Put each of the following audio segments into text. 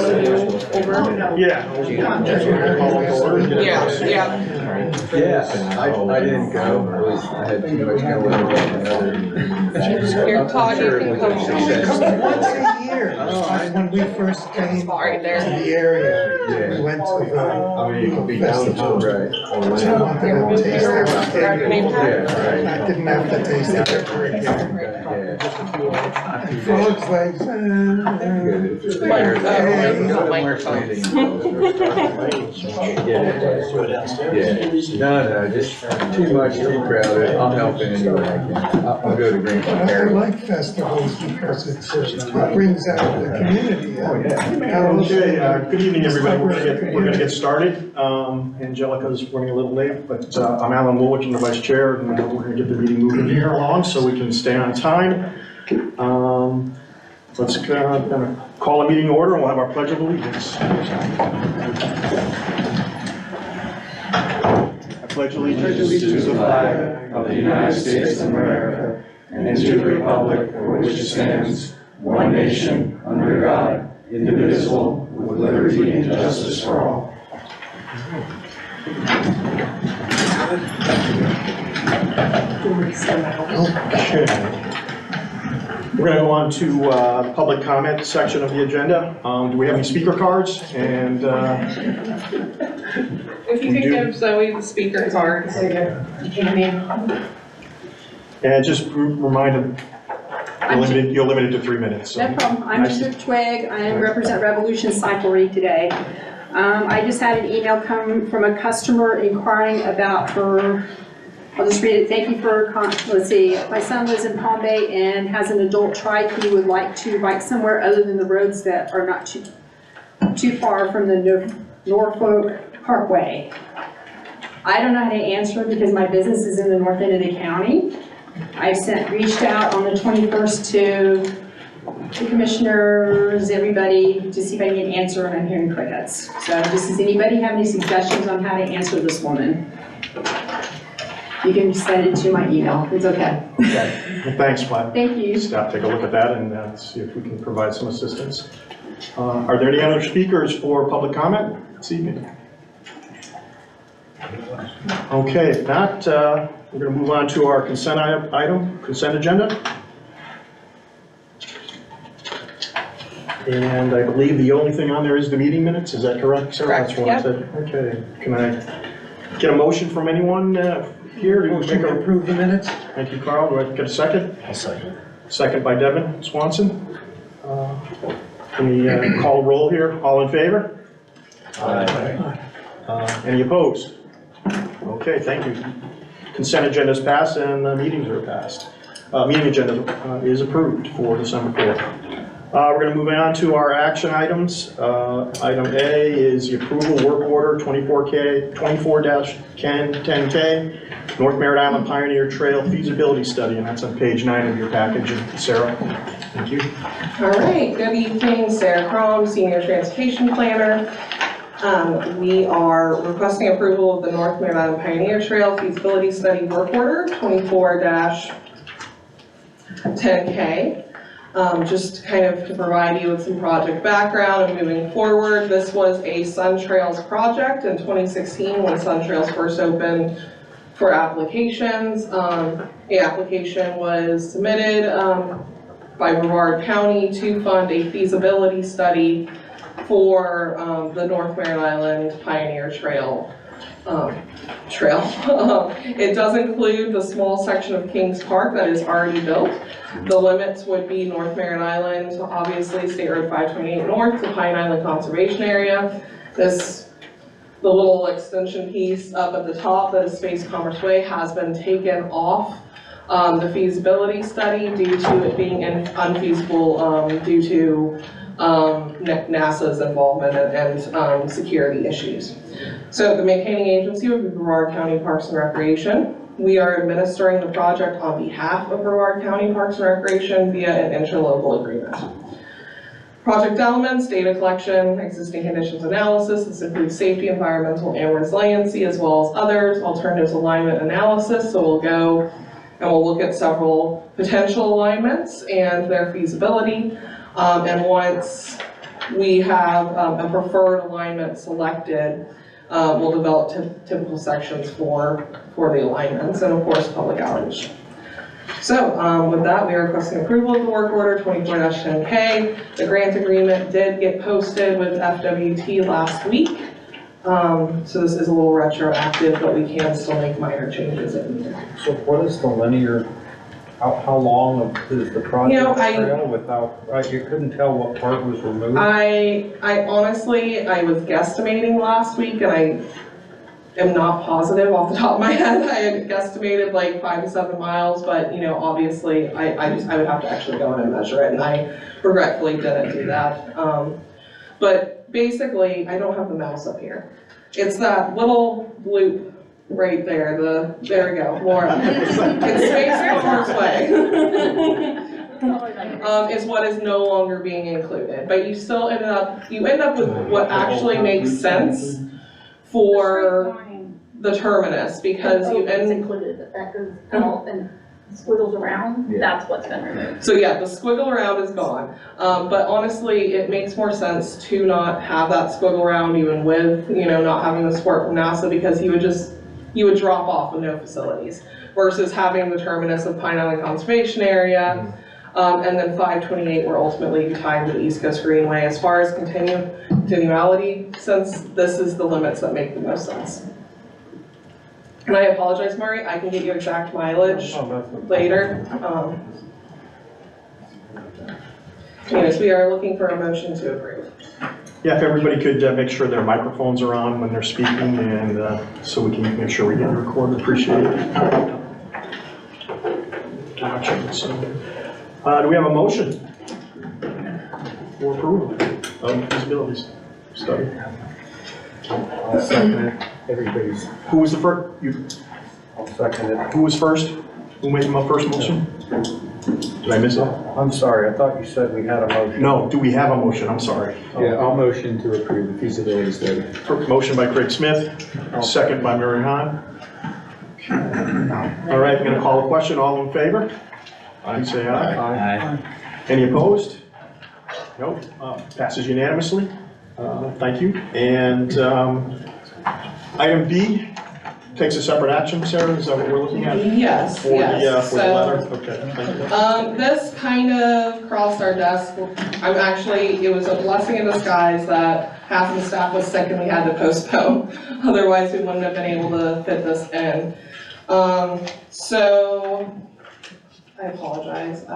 I didn't go. I had too much going on. Here, Todd, you can come. Once a year, like when we first came to the area, we went to the festival. Right. So I wanted to taste that. I didn't have to taste it ever again. Folks like, No, just too much, too crowded. I'll help in any way I can. I'll go to Green I Park. like festivals because it brings out the community. Okay, good evening, everybody. We're gonna get started. Angelica's running a little late, but I'm Alan Woolwich, I'm the vice chair, and we're gonna get the meeting moving here along so we can stay on time. Let's call a meeting to order and we'll have our pledge of allegiance. I pledge allegiance to the flag of the United States of America and to the republic for which it stands, one nation, under God, indivisible, with liberty and justice for all. Okay. We're going to go on to public comment section of the agenda. Do we have any speaker cards? And If you could give Zoe the speaker card. and just remind them, you're limited to 3 minutes. So. No problem. I'm Mr. Twig. I represent Revolution Cyclery today. I just had an email come from a customer inquiring about her. I'll just read it. Thank you for, let's see. My son lives in Palm Bay and has an adult trike. He would like to bike somewhere other than the roads that are not too far from the Norfolk Parkway. I don't know how to answer because my business is in the north end of the county. I reached out on the 21st to the commissioners, everybody, to see if I can get an answer, and I'm hearing crickets. So does anybody have any suggestions on how to answer this woman? You can send it to my email. It's okay. Okay. Well, thanks, Flat. Thank you. Staff, take a look at that and see if we can provide some assistance. Are there any other speakers for public comment this evening? Okay, if not, we're going to move on to our consent agenda. And I believe the only thing on there is the meeting minutes. Is that correct, Sarah? Correct, That's what I said. Okay. Can I get a motion from anyone here? Motion to approve the minutes? Thank you, Carl. Do I get a second? I'll second. Second by Devin Swanson. Can we call roll here? All in favor? Aye. Any opposed? Okay, thank you. Consent agenda is passed and the meetings are passed. Meeting agenda is approved for December 4th. We're going to move on to our action items. Item A is the approval work order 24-10K, North Merritt Island Pioneer Trail feasibility study, and that's on page 9 of your package. And Sarah, thank you. All right, good evening, Sarah Crom, Senior Transportation Planner. We are requesting approval of the North Merritt Island Pioneer Trail feasibility study work order 24-10K. Just kind of to provide you with some project background and moving forward, this was a Sun Trails project in 2016 when Sun Trails first opened for applications. The application was submitted by Brevard County to fund a feasibility study for the North Merritt Island Pioneer Trail. It does include the small section of Kings Park that is already built. The limits would be North Merritt Island, obviously State Road 528 North, the Pine Island Conservation Area. The little extension piece up at the top that is Space Commerce Way has been taken off the feasibility study due to it being unfeasible due to NASA's involvement and security issues. So the maintaining agency would be Brevard County Parks and Recreation. We are administering the project on behalf of Brevard County Parks and Recreation via an interlocal agreement. Project elements, data collection, existing conditions analysis. This includes safety, environmental, and resiliency, as well as others, alternatives alignment analysis. So we'll go and we'll look at several potential alignments and their feasibility. And once we have a preferred alignment selected. We'll develop typical sections for the alignments and of course public outreach. So with that, we are requesting approval of the work order 24-10K. The grant agreement did get posted with FWT last week. So this is a little retroactive, but we can still make minor changes if needed. So what is the linear, how long is the project trail without, you couldn't tell what part was removed? I honestly, I was guesstimating last week and I am not positive off the top of my head. I had guesstimated like 5 to 7 miles, but you know, obviously I would have to actually go in and measure it and I regretfully didn't do that. But basically, I don't have the mouse up here. It's that little loop right there, there we go, Laura. It's Space Commerce Way. Is what is no longer being included, but you still end up with what actually makes sense for the terminus, because you It's end. included, but that goes out and squiggles around, that's what's been removed. So yeah, the squiggle around is gone, but honestly, it makes more sense to not have that squiggle around even with, you know, not having the support from NASA, because you would drop off with no facilities, versus having the terminus of Pine Island Conservation Area, and then 528 will ultimately be tied to the East Coast Greenway. As far as continuality, since this is the limits that make the most sense. And I apologize, Murray, I can get you exact mileage later. Anyways, we are looking for a motion to approve. Yeah, if everybody could make sure their microphones are on when they're speaking, and so we can make sure we get recorded, appreciate it. Do we have a motion for approval of feasibility study? I'll second it, everybody's, Who was the first? I'll second it. Who was first? Who made my first motion? Did I miss it? I'm sorry, I thought you said we had a motion. No, do we have a motion? I'm sorry. Yeah, I'll motion to approve the feasibility study. Motion by Craig Smith, second by Mary Hahn. All right, I'm gonna call a question. All in favor? Please say aye. Any opposed? No, passes unanimously. Thank you. And item B takes a separate action, Sarah, is that what we're looking at? Yes, For the yes. letter? Okay, thank you. This kind of crossed our desk. It was a blessing in disguise that half of the staff was sick and we had to postpone. Otherwise, we wouldn't have been able to fit this in. So, I apologize,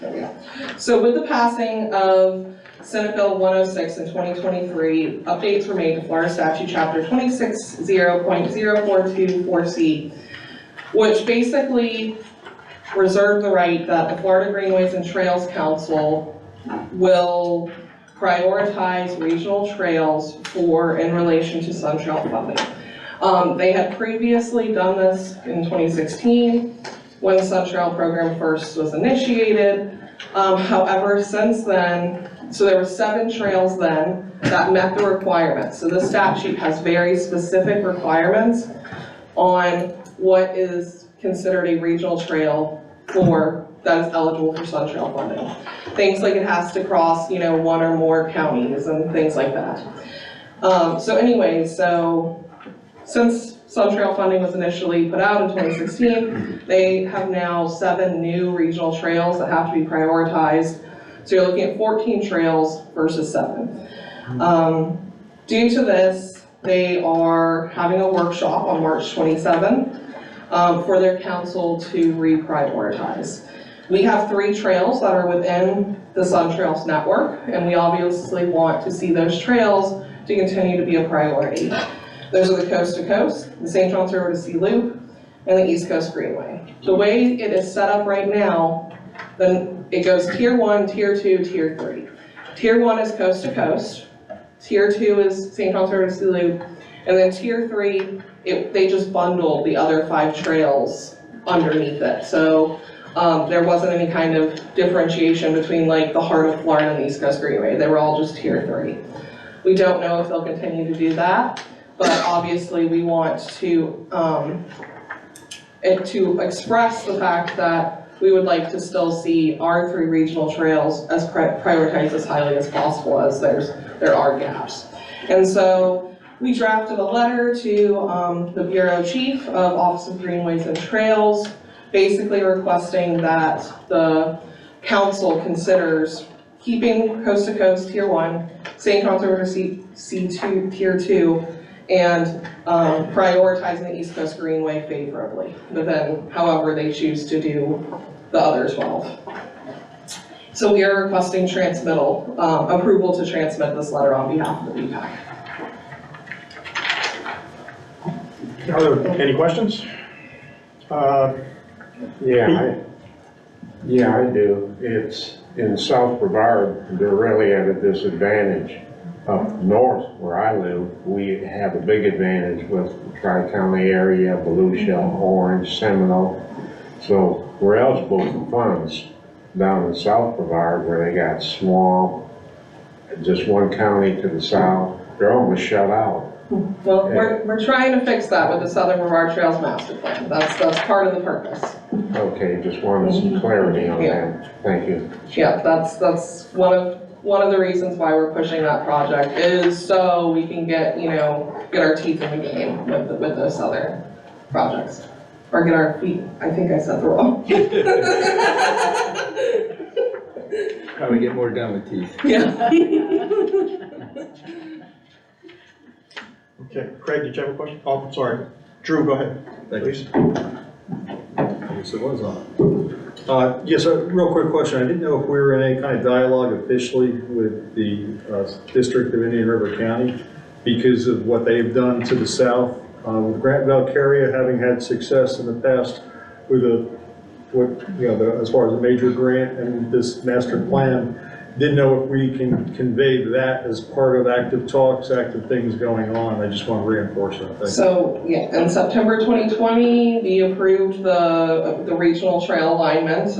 there we go. So with the passing of Senate Bill 106 in 2023, updates were made to Florida Statute Chapter 260.0424C, which basically reserved the right that the Florida Greenways and Trails Council will prioritize regional trails in relation to Sun Trail funding. They had previously done this in 2016 when the Sun Trail program first was initiated. However, since then, so there were 7 trails then that met the requirements. So this statute has very specific requirements on what is considered a regional trail that is eligible for Sun Trail funding. Things like it has to cross, 1 or more counties and things like that. Since Sun Trail funding was initially put out in 2016, they have now 7 new regional trails that have to be prioritized. So you're looking at 14 trails versus 7. Due to this, they are having a workshop on March 27th for their council to reprioritize. We have 3 trails that are within the Sun Trails network, and we obviously want to see those trails to continue to be a priority. Those are the Coast to Coast, the St. Johns River to Sea Loop, and the East Coast Greenway. The way it is set up right now, then it goes Tier 1, Tier 2, Tier 3. Tier 1 is Coast to Coast, Tier 2 is St. Johns River to Sea Loop, and then Tier 3, they just bundled the other 5 trails underneath it. So there wasn't any kind of differentiation between like the heart of Florida and the East Coast Greenway. They were all just Tier 3. We don't know if they'll continue to do that, but obviously we want to express the fact that we would like to still see our 3 regional trails as prioritized as highly as possible, as there are gaps. And so we drafted a letter to the Bureau Chief of Office of Greenways and Trails, basically requesting that the council considers keeping Coast to Coast Tier 1, St. Johns River C2 Tier 2, and prioritizing the East Coast Greenway favorably, but then however they choose to do the other 12. So we are requesting transmittal, approval to transmit this letter on behalf of the BPTAC. Are there any questions? Yeah, I do. It's in South Brevard, they're really at a disadvantage. Up north where I live, we have a big advantage with the Tri-County area, Volusia, Orange, Seminole. So we're eligible for funds. Down in South Brevard where they got small, just one county to the south, they're almost shut out. Well, we're trying to fix that with the Southern Brevard Trails Master Plan. That's part of the purpose. Okay, just wanted some clarity on that. Thank you. Yeah, that's one of the reasons why we're pushing that project, is so we can get our teeth in the game with those other projects. Or get our feet, I think I said the wrong. Probably get more done with teeth. Yeah. Okay, Craig, did you have a question? Oh, I'm sorry. Drew, go ahead, please. I guess it was on. Yes, a real quick question. I didn't know if we were in any kind of dialogue officially with the District of Indian River County because of what they've done to the south. With Grant Valcaria having had success in the past with as far as a major grant and this master plan, didn't know if we can convey that as part of active talks, active things going on. I just want to reinforce that. Thank you. So, yeah, in September 2020, we approved the regional trail alignment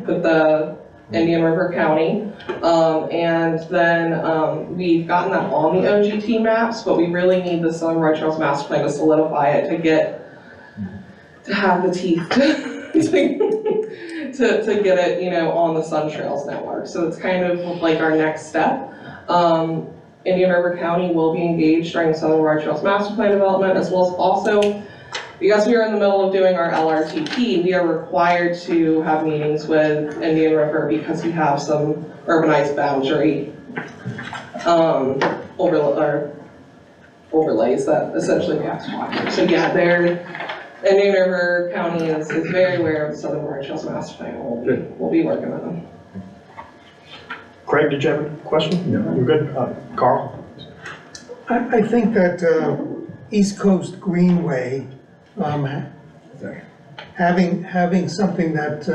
with the Indian River County. And then we've gotten that on the OGT maps, but we really need the Southern Brevard Trails Master Plan to solidify it, to have the teeth to get it, on the Sun Trails network. So it's kind of like our next step. Indian River County will be engaged during the Southern Brevard Trails Master Plan development, as well as also, because we are in the middle of doing our LRTP, we are required to have meetings with Indian River because we have some urbanized boundary overlays that essentially we have to talk to. So yeah, Indian River County is very aware of the Southern Brevard Trails Master Plan. We'll be working on them. Craig, did you have a question? No. You're good? Carl? I think that East Coast Greenway, having something that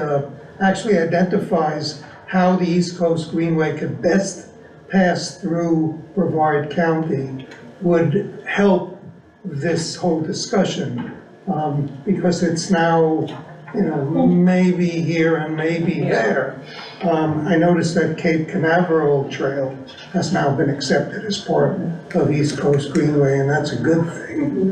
actually identifies how the East Coast Greenway could best pass through Brevard County would help this whole discussion, because it's now, maybe here and maybe there. I noticed that Cape Canaveral Trail has now been accepted as part of East Coast Greenway, and that's a good thing.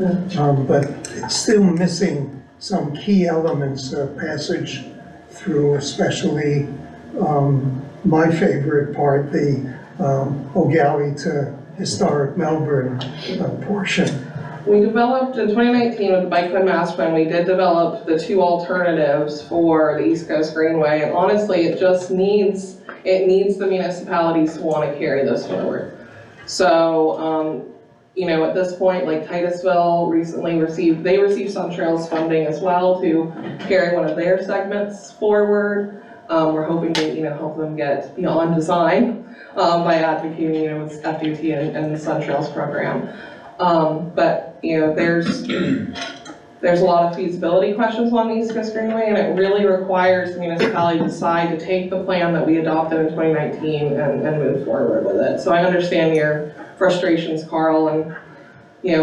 But it's still missing some key elements of passage through, especially my favorite part, the O'Galley to historic Melbourne portion. We developed in 2019 with the Bike Plan Master Plan, we did develop the 2 alternatives for the East Coast Greenway, and honestly, it just needs the municipalities to want to carry this forward. So, at this point, like Titusville recently received Sun Trails funding as well to carry one of their segments forward. We're hoping to, help them get beyond design by advocating, with FDOT and the Sun Trails program. But there's a lot of feasibility questions on the East Coast Greenway, and it really requires the municipality to decide to take the plan that we adopted in 2019 and move forward with it. So I understand your frustrations, Carl, and we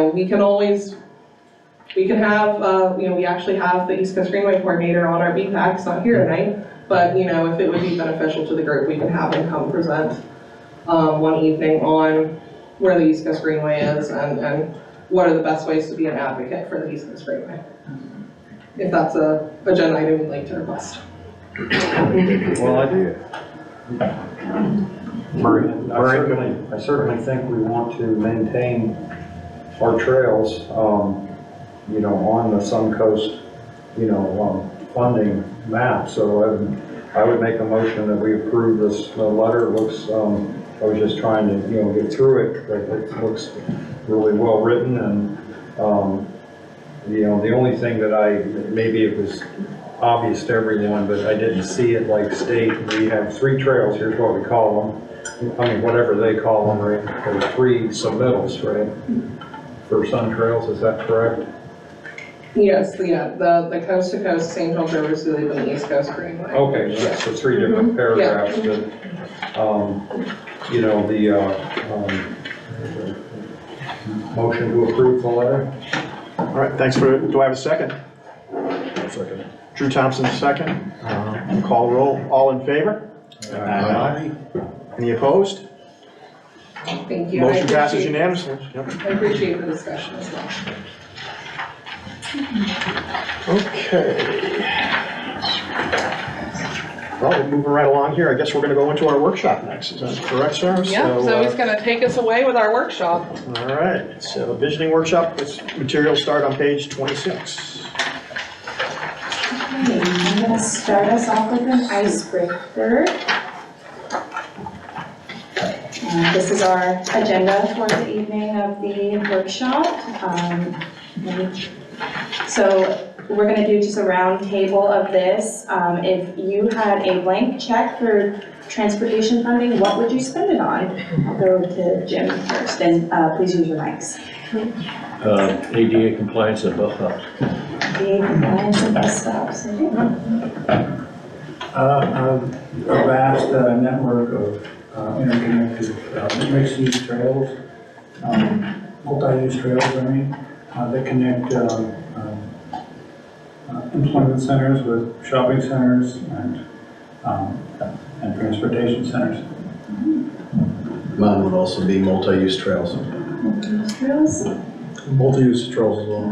actually have the East Coast Greenway coordinator on our BPTAC. It's not here tonight, but if it would be beneficial to the group, we can have him come present one evening on where the East Coast Greenway is and what are the best ways to be an advocate for the East Coast Greenway. If that's a agenda item you'd like to request. Well, Murray? I certainly think we want to maintain our trails, you know, on the Suncoast, you know, funding map. So I would make a motion that we approve this letter. It looks, I was just trying to, you know, get through it, but it looks really well written. And, you know, the only thing that maybe it was obvious to everyone, but I didn't see it like state. We have 3 trails, here's what we call them. I mean, whatever they call them, right? There are 3 submittals, right? For Sun Trails, is that correct? Yes, yeah, the coast to coast St. Johns River is the East Coast Greenway. Okay, that's the 3 different paragraphs that, you know, the, motion to approve the letter. All right, thanks for, do I have a second? Second. Drew Thompson, second. Call roll, all in favor? Aye. Any opposed? Thank you. Motion passes unanimously. Yep. I appreciate the discussion as well. Okay. Well, we're moving right along here. I guess we're going to go into our workshop next. Is that correct, sir? Yeah, so he's going to take us away with our workshop. All right, so visioning workshop, this materials start on page 26. Okay, I'm going to start us off with an icebreaker. This is our agenda for the evening of the workshop. So we're going to do just a round table of this. If you had a blank check for transportation funding, what would you spend it on? I'll go to Jim first, and please use your mics. ADA compliance at bus stops. ADA compliance and bus stops. A vast network of interconnected mixed-use trails, multi-use trails, that connect employment centers with shopping centers and transportation centers. Mine would also be multi-use trails. Multi-use trails? Multi-use trails as well.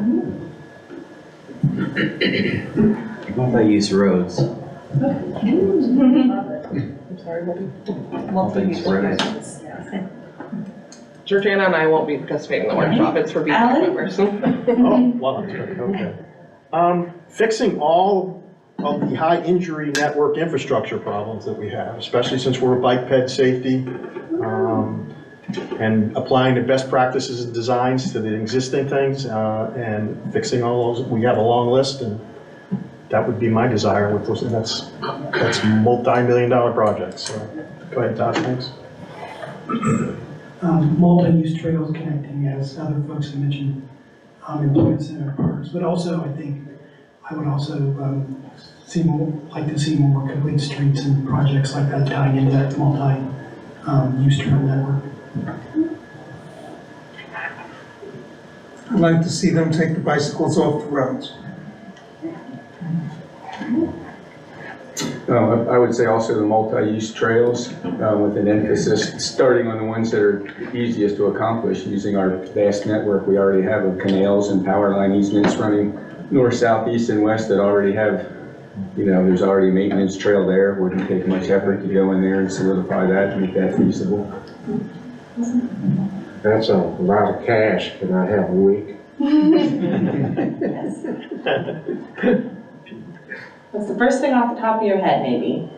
Multi-use roads. I'm sorry, Multi-use roads. Georgiana and I won't be participating in the workshop. It's for BPTAC members. Oh, well, okay. Fixing all of the high injury network infrastructure problems that we have, especially since we're bike ped safety, and applying the best practices and designs to the existing things, and fixing all those. We have a long list, and that would be my desire with those, and that's multi-million-dollar projects. So go ahead, Todd, thanks. Multi-use trails connecting, as other folks have mentioned, employment center parks, but also I would also like to see more complete streets and projects like that tying into that multi-use trail network. I'd like to see them take the bicycles off the roads. I would say also the multi-use trails with an emphasis starting on the ones that are easiest to accomplish using our vast network we already have of canals and power line easements running north, south, east, and west that already have, you know, there's already a maintenance trail there. Wouldn't take much effort to go in there and solidify that and make that feasible. That's a lot of cash. Can I have a week? What's the first thing off the top of your head, maybe?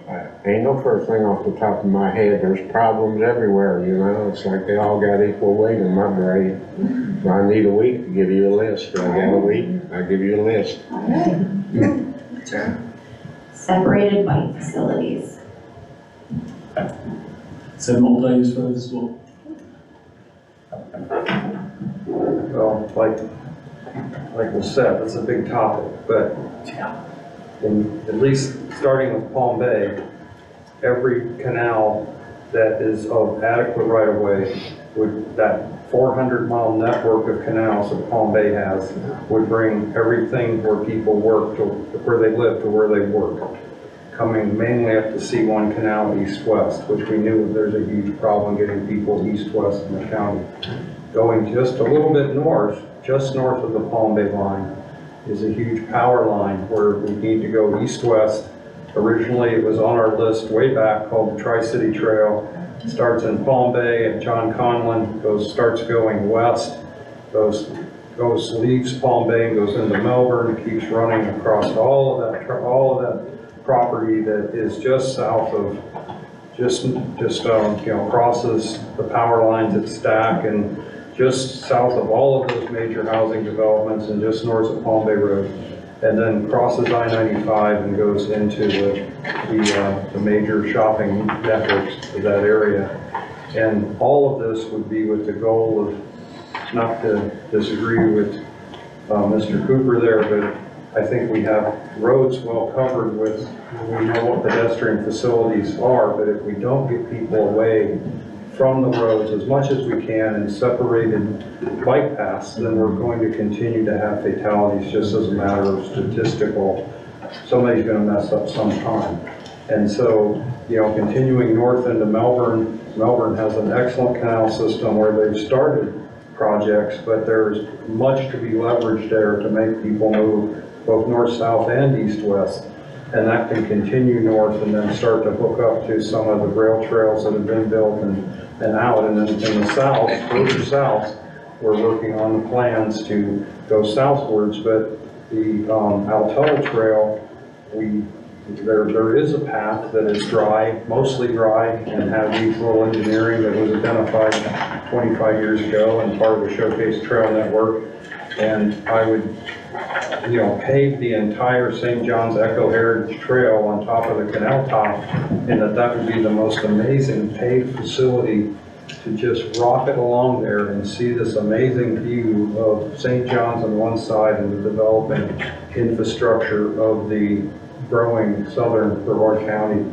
Ain't no first thing off the top of my head. There's problems everywhere, you know. It's like they all got equal weight in my brain. So I need a week to give you a list. I got a week, I'll give you a list. All right. Sure. Separated bike facilities. So multi-use roads as well. Well, like was said, it's a big topic, but at least starting with Palm Bay, every canal that is of adequate right-of-way that 400-mile network of canals that Palm Bay has would bring everything where people work to where they live to where they work. Coming mainly up the C1 canal east-west, which we knew there's a huge problem getting people east-west in the county. Going just a little bit north, just north of the Palm Bay line, is a huge power line where we need to go east-west Originally, it was on our list way back called the Tri-City Trail. Starts in Palm Bay at John Conlon, starts going west, leaves Palm Bay, goes into Melbourne, keeps running across all of that property that is just south of, crosses the power lines at Stack and just south of all of those major housing developments and just north of Palm Bay Road, and then crosses I-95 and goes into the major shopping networks of that area. And all of this would be with the goal of, not to disagree with Mr. Cooper there, but I think we have roads well covered with, we know what pedestrian facilities are, but if we don't get people away from the roads as much as we can and separated bike paths, then we're going to continue to have fatalities just as a matter of statistical. Somebody's going to mess up sometime. And so, continuing north into Melbourne, Melbourne has an excellent canal system where they've started projects, but there's much to be leveraged there to make people move both north-south and east-west. And that can continue north and then start to hook up to some of the rail trails that have been built and out. And then in the south, further south, we're working on the plans to go southwards, but the Altoa Trail, there is a path that is dry, mostly dry, and has these little engineering that was identified 25 years ago and part of the Showcase Trail Network. And I would, pave the entire St. John's Echo Heritage Trail on top of the canal top, and that would be the most amazing paved facility to just rock it along there and see this amazing view of St. John's on one side and the developing infrastructure of the growing southern Brevard County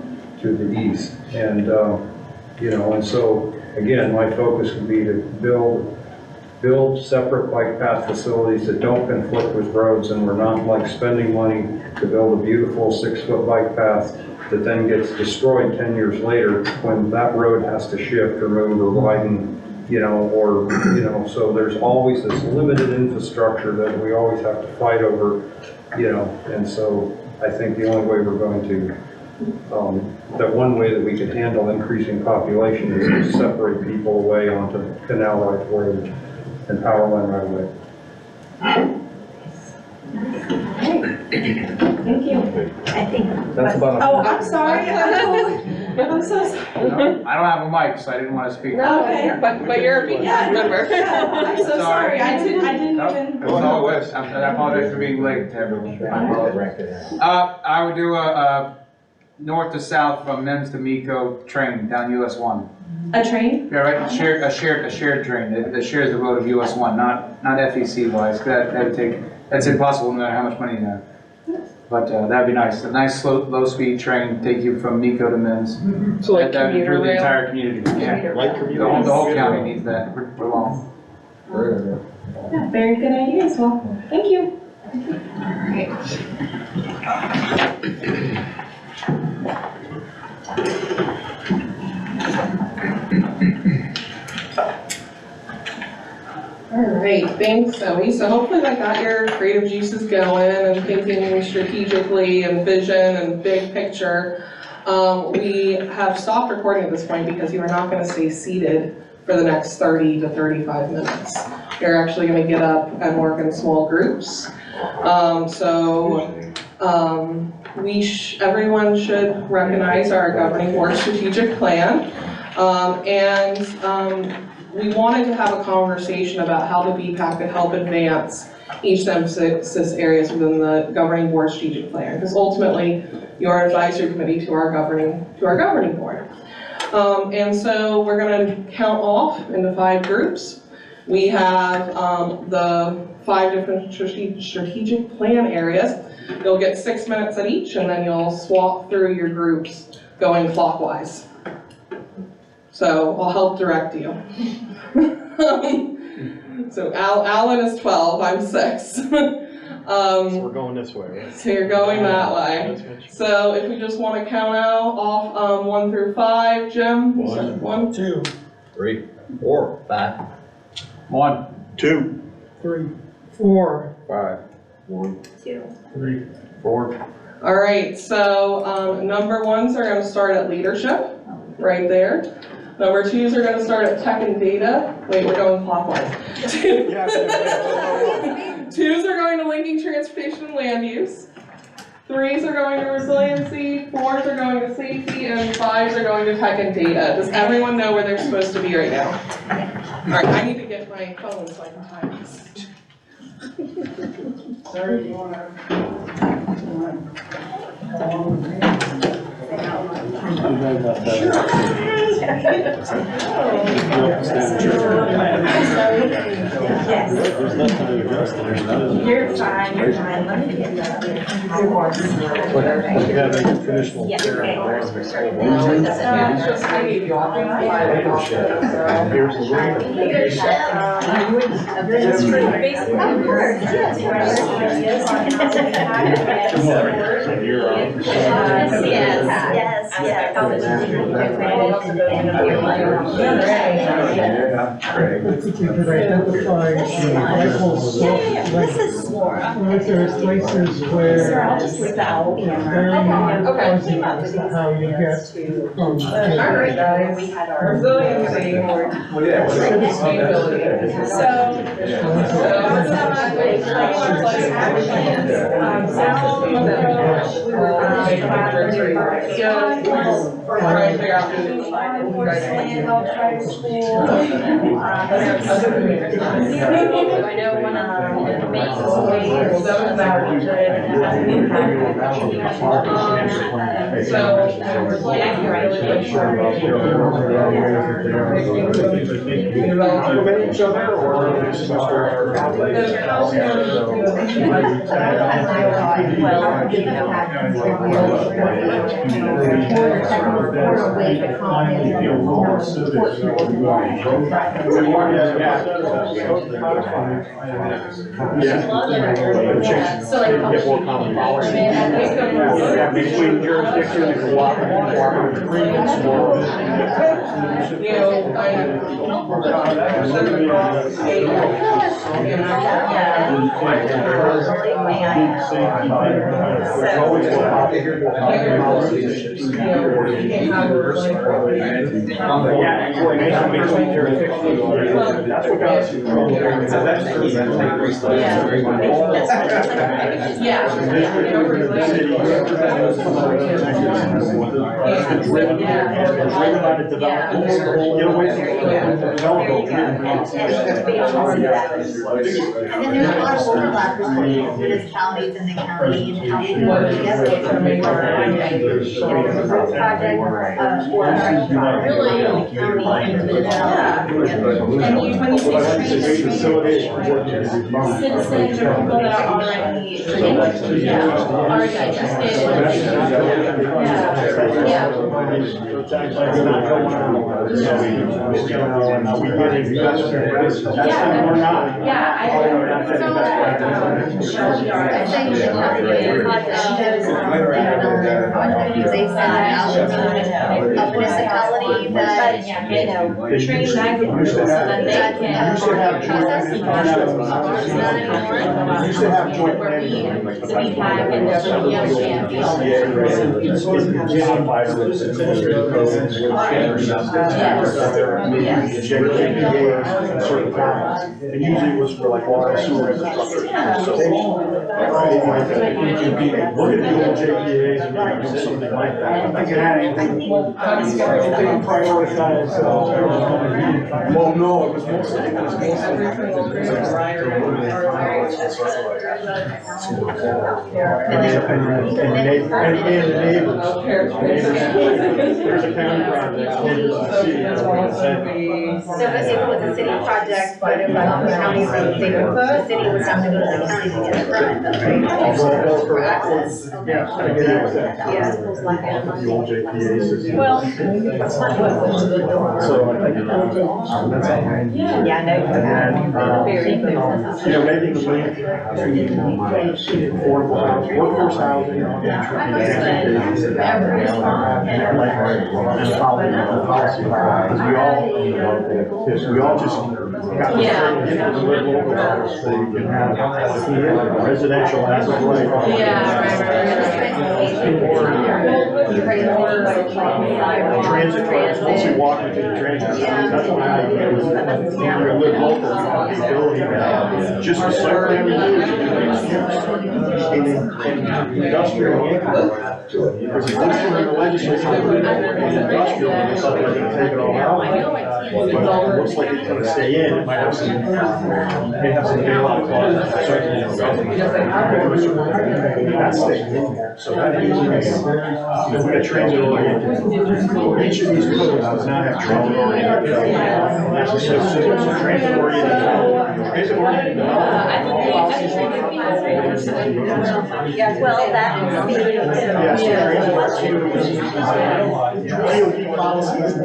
to the east. And, and so, again, my focus would be to build separate bike path facilities that don't conflict with roads, and we're not like spending money to build a beautiful 6-foot bike path that then gets destroyed 10 years later when that road has to shift or move or widen, so there's always this limited infrastructure that we always have to fight over, and so I think the only way we're going to, that one way that we can handle increasing population is to separate people away onto canal right of way and power line right away. Thank you. I think. That's about. Oh, I'm sorry. I'm so sorry. No, I don't have a mic, so I didn't want to speak. No, Okay. but you're a BPTAC member. I'm so sorry. I didn't No, even. it was all West. I apologize for being late to everyone. I apologize. I would do a north to south from Mims to Miko train down US 1. A train? Yeah, right, a shared train that shares the road of US 1, not FEC wise. That's impossible no matter how much money you have. But that'd be nice. A nice low speed train take you from Miko to Mims. So like That would commuter improve the rail? entire community. Yeah. The whole county needs that. We're long. Yeah, very good idea as well. Thank you. All right, thanks, Zoe. So hopefully that got your creative juices going and thinking strategically and vision and big picture. We have stopped recording at this point because you are not going to stay seated for the next 30 to 35 minutes. You're actually going to get up and work in small groups. Everyone should recognize our governing board strategic plan. We wanted to have a conversation about how the BPTAC could help advance each emphasis areas within the governing board strategic plan, because ultimately you're an advisory committee to our governing board. And so we're going to count off into 5 groups. We have the 5 different strategic plan areas. You'll get 6 minutes at each, and then you'll swap through your groups going clockwise. So I'll help direct you. So Alan is 12, I'm 6. So we're going this way, right? So you're going that way. So if we just want to count out off 1 through 5, Jim? 1, 2, 3, 4, 5. 1, 2, 3, 4, 5, 1, 2, 3, 4. All right, so, number ones are gonna start at leadership, right there. Number twos are gonna start at tech and data. Wait, we're going clockwise. Twos are going to linking transportation and land use. Threes are going to resiliency, fours are going to safety, and fives are going to tech and data. Does everyone know where they're supposed to be right now? All right, I need to get my phone so I can time this. Sir, do you wanna? You're fine, you're fine. Let me get that. Yes, okay. Just I need you all. I think you could identify rifle soft This is Laura. There's places where Sir, I'll just leave that whole it's camera. very Okay. fuzzy as to how you get from. All right, guys. We had our. Resiliency. Sustainability. So I know one of the Between jurisdiction and cooperative agreements or. And then there's a lot of overlap between municipalities and the county and how we work together to make our project, really, the county and the municipality together. And when you say citizens or people that are already, are digested. Municipality that, you know, train magazines so that they can. Used to have joint planning. The BPTAC and And usually it was for like water, sewer, infrastructure. So, look at the old JPAs and maybe do something like that. I think it had anything prioritized. Well, no, it was mostly. There's a county project. So if it was a city project, but if the county was the city would have to go to the county to get a permit, though, right? For access. Yeah. The old JPA system. Well. So I think that's how. Yeah, no. Very. Making the link between affordable housing, workforce housing, and following the policy. Because we all just Residential as of right. Transit, once you walk into the transit, that's why I get it. If you're a live local, you have the ability to just a site plan review, you can industrial. Because if we're in the legislature, industrial, and it's like they're gonna take it all out. But it looks like it's gonna stay in, it might have some, may have some bailout clauses. That's staying in there, so that is, if we got transit oriented, each of these codes does not have transit oriented. Transit oriented. Well, that is. DOT policies and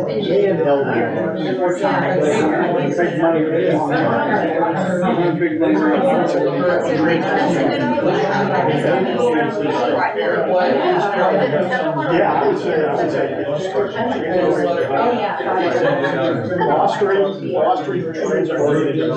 yeah, I would say fostering transit oriented.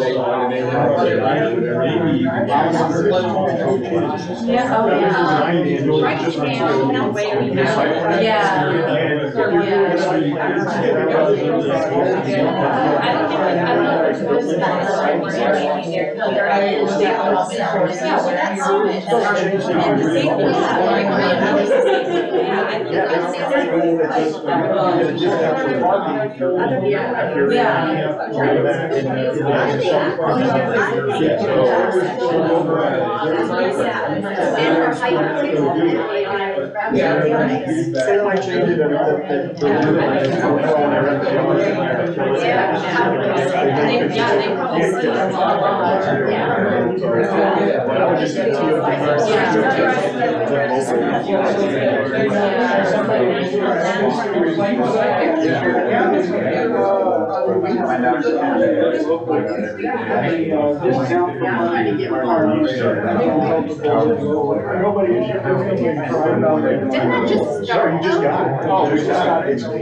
Didn't that just start? You just got it. Oh, we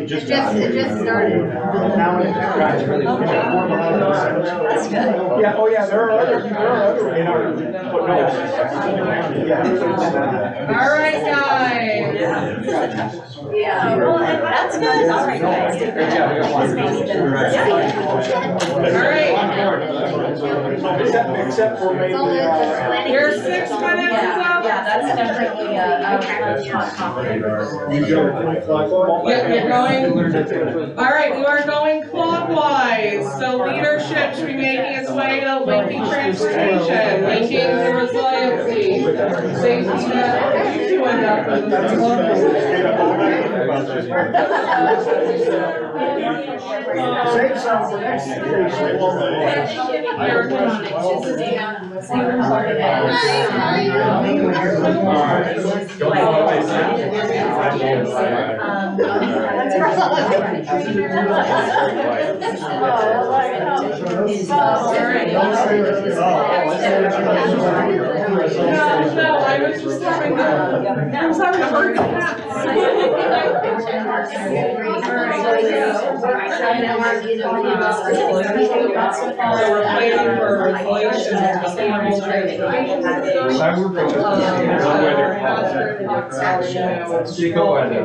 just got it. It just started. Now it's really. That's good. Yeah, oh yeah, there are other, in our, but no. All right, guys. Yeah, well, that's good. All right, guys. All right. Except for maybe. Your 6 minutes is up. Yeah, that's definitely a hot topic. Yep, you're going. All right, you are going clockwise. So leadership should be making its way to linking transportation, linking the resiliency, safety net. You two end up in this one. Save some for next No, I was just having a hard time. So we're waiting for regulation of sustainable transportation.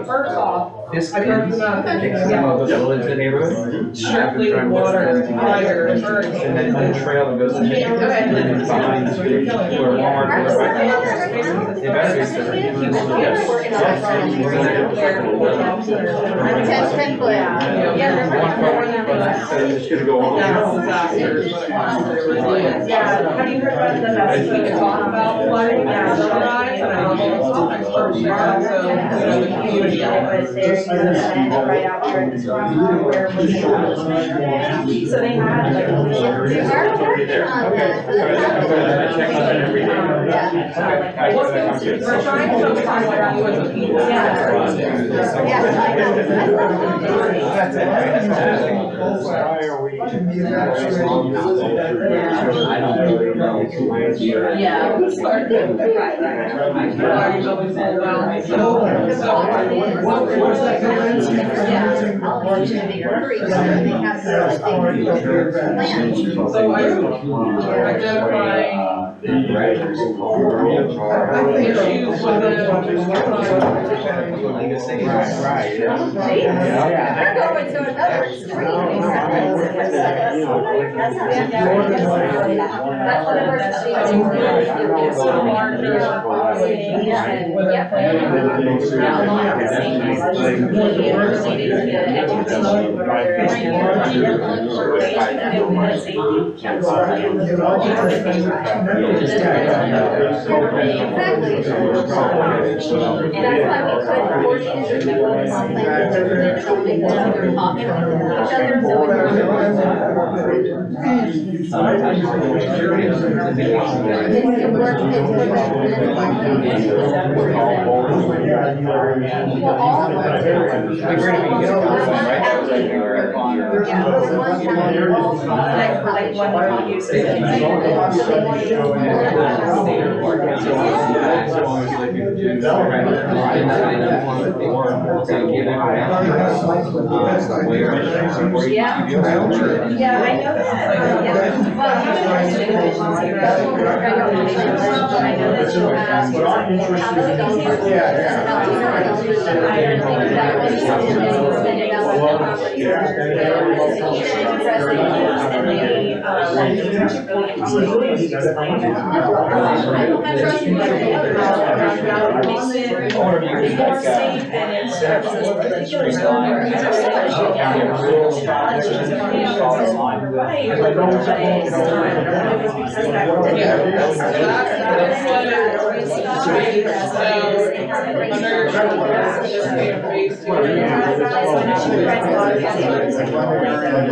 First off, I recommend the neighborhood. strictly water, fire, hurricane. And then the trail that goes behind where Walmart. They better be It's gonna go on. Yeah, have you heard about the best we can talk about flooding and sunrise and all those topics for sure, so, the community. So they had like. We're trying to find what you as a people. Why are we? Yeah. What's that convention? So I identify issues with the. I'm going to another extreme. That's what Yeah, I know that.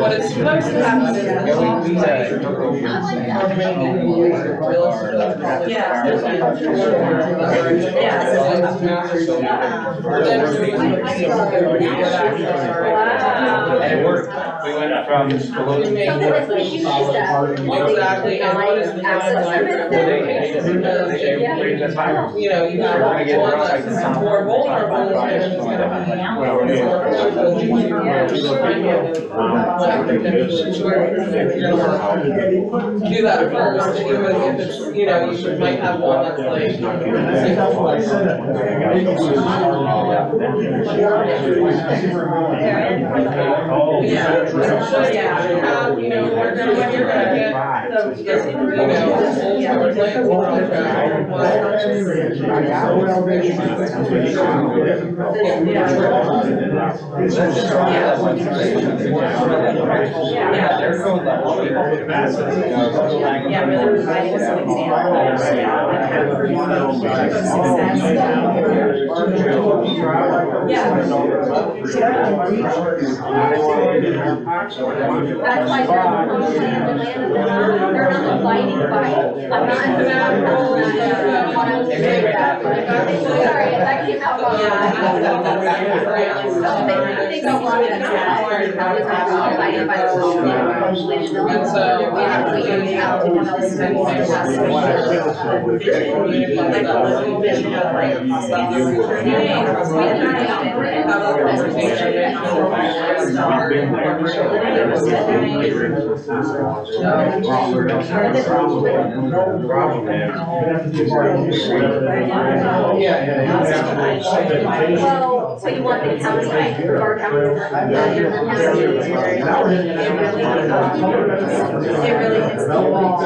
What is supposed to happen is And it worked. We went from. Exactly, and what is the timeline? You know, you have one that's more vulnerable and it's gonna do that first, even if it's, you know, you might have one that's like. Yeah, you know, you're gonna get the, you know, really providing some examples. That's why they're on the land, they're not fighting by, I'm not. Sorry, that came out wrong. I think a lot of that's fighting by the law. And so, We have to use out to develop Well, so you want the county, Brevard County? It really is the law.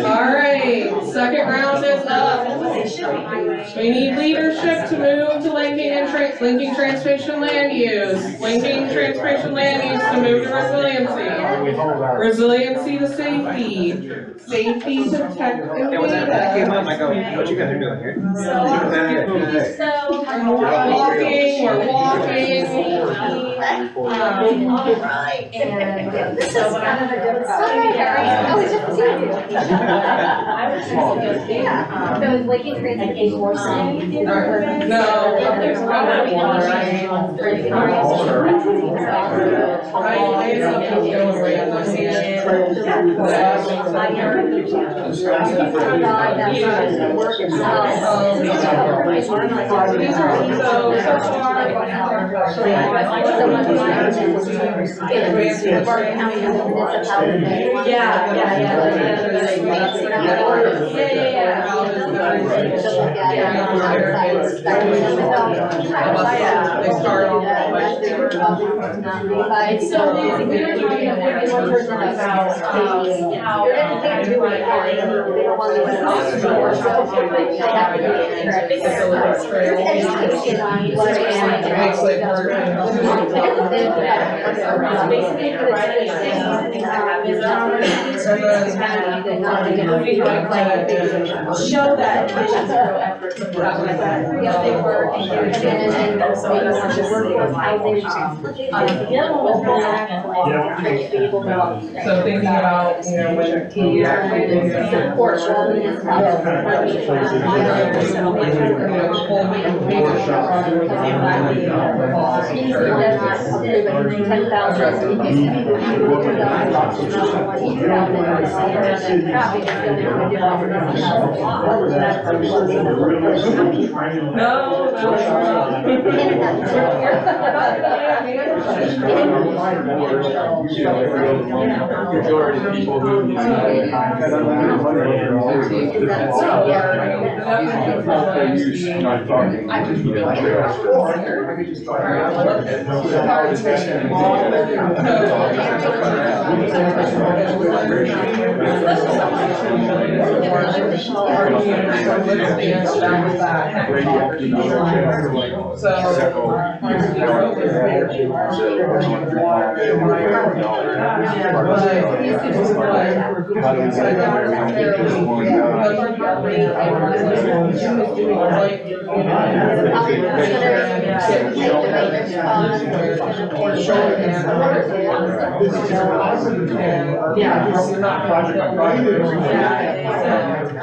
All right, second round is up. We need leadership to move to linking transportation land use. Linking transportation land use to move to resiliency. Resiliency to safety. Safety to tech and data. What you guys are doing here? We're walking. Alright. And so when I'm gonna do it. So is linking transportation more saying? No, there's not that one, right? I end up just going random here. They start off So we were talking with one person about how they can't do it, they don't want to. Show that vision zero effort to work with that. Yeah, they were. The other one was So thinking about, when support Majority of people who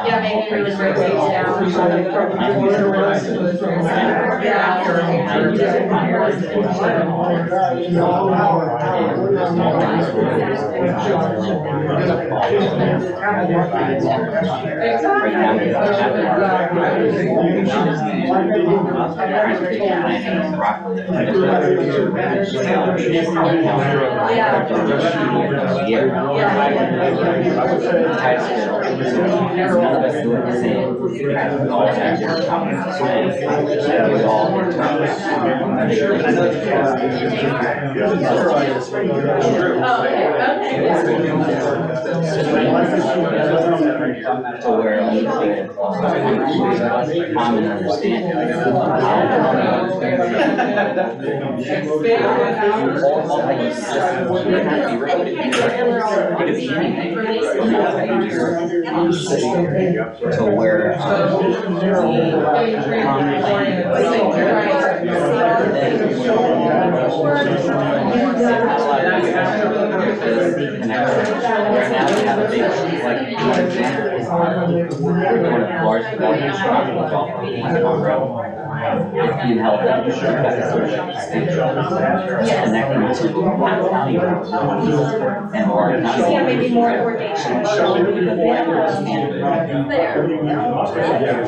Yeah, maybe we would break these down. To where common understanding. To where can help them connecting to county roads and Brevard County. Yeah, maybe more coordination. Show people they understand it.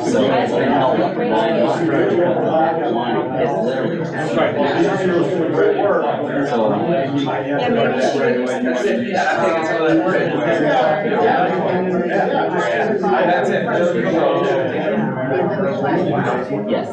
So it's been held up for 9 months. That one is literally. So. Yeah, maybe she could use some. That's it. Yes.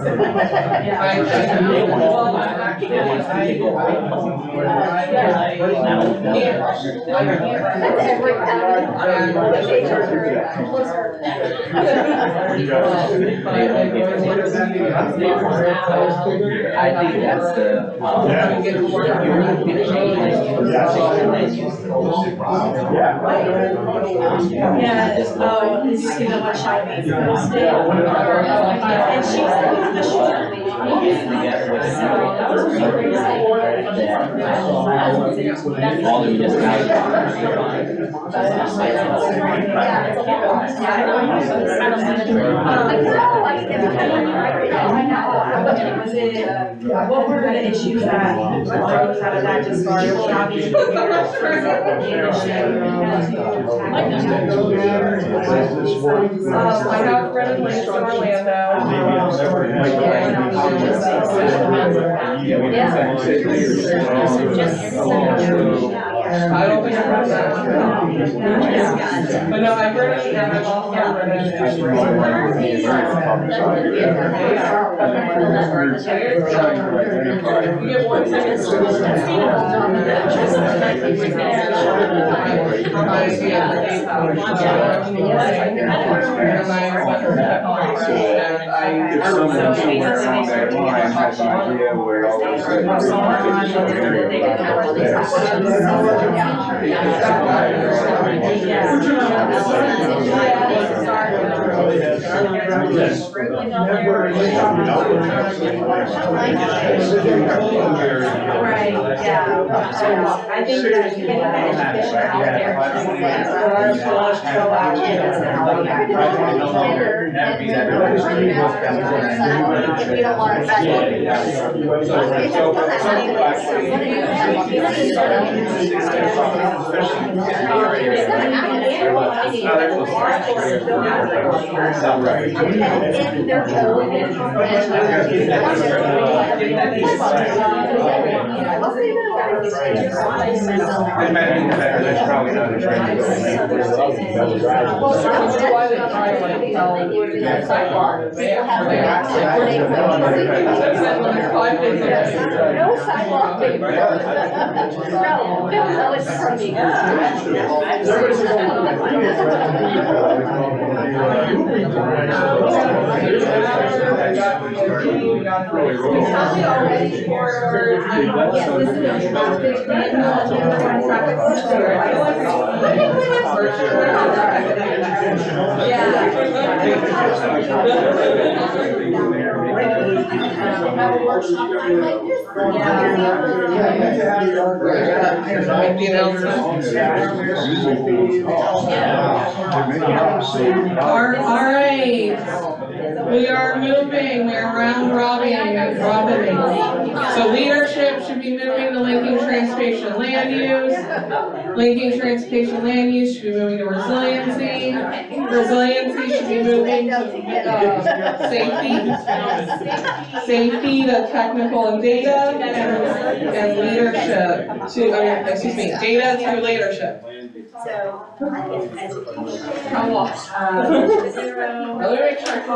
I think that's the. Yeah, oh, this is gonna what Shelby posted. And she's the short lady. So that was pretty crazy. All the municipalities. What were the issues that arose out of that just far as obviously? I have Brennan Lake to Orlando. I don't think I've read that. But no, I've read it and I've also read it. You get 1 If someone somewhere along that line has an idea where all this Right, yeah. I think that getting that education out there. If you don't want to. That's probably not a trend. No sidewalk paper. No, it's from All right, we are moving, we're round robining. So leadership should be moving to linking transportation land use. Linking transportation land use should be moving to resiliency. Resiliency should be moving to safety to technical and data, and leadership to, data to leadership. So, How long? Let me make sure I don't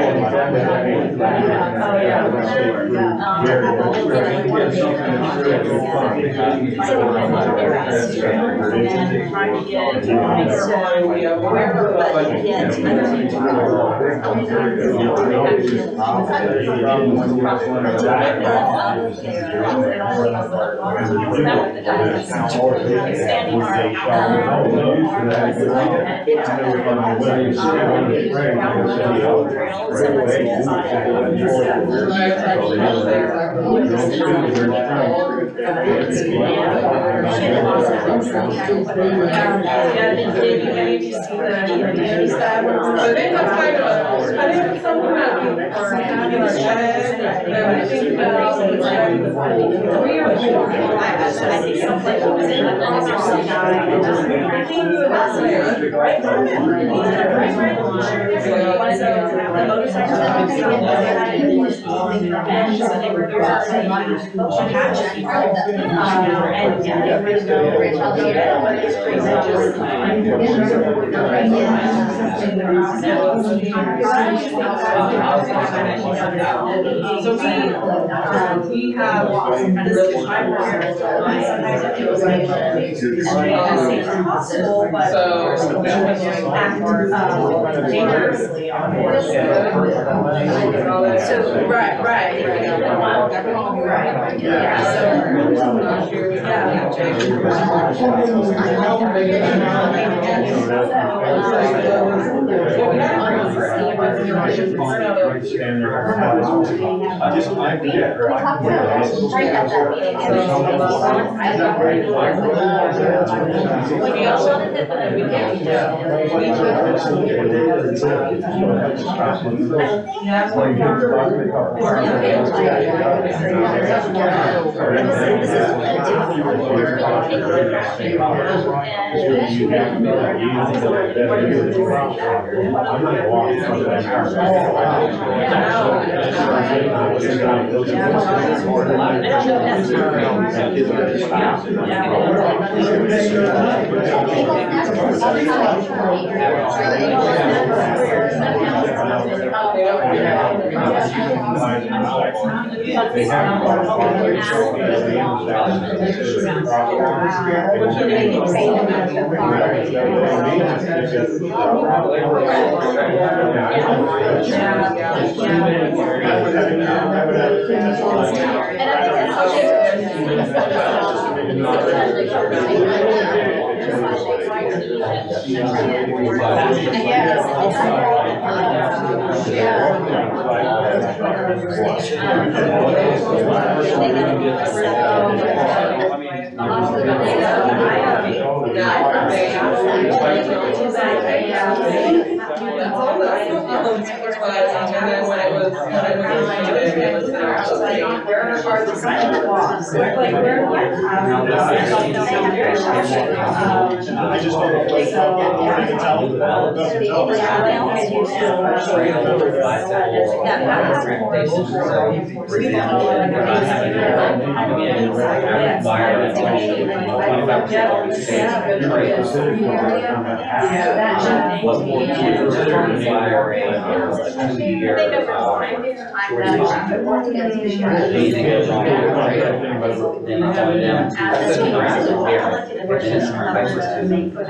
I think that's kind of I think it's something that we are having in our head, and I think about 3 or 4 So we have really high barriers. Sometimes it feels like impossible, but dangerously on board. So, right. Yeah, so.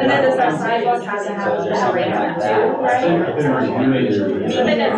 And then does that sidewalk have to have a ramp too, right? So then it's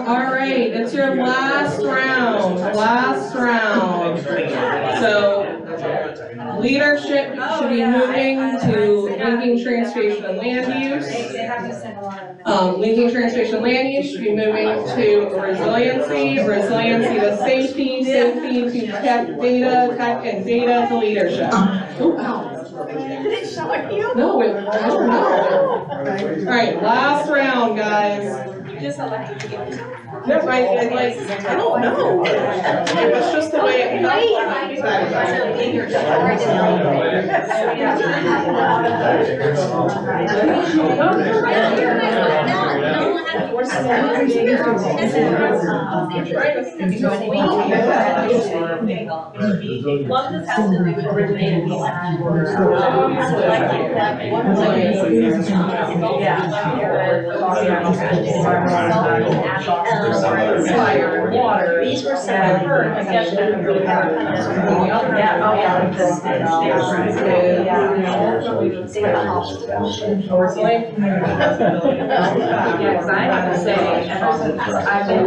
all right, it's your last round. So leadership should be moving to linking transportation and land use. Linking transportation and land use should be moving to resiliency to safety, safety to tech and data to leadership. Did it shock you? No, I don't know. All right, last round, guys. You just elected to give. No, I don't know. It was just the way it Love this house and it originated fire, water. These were separate. Because I have to say, ever since I've been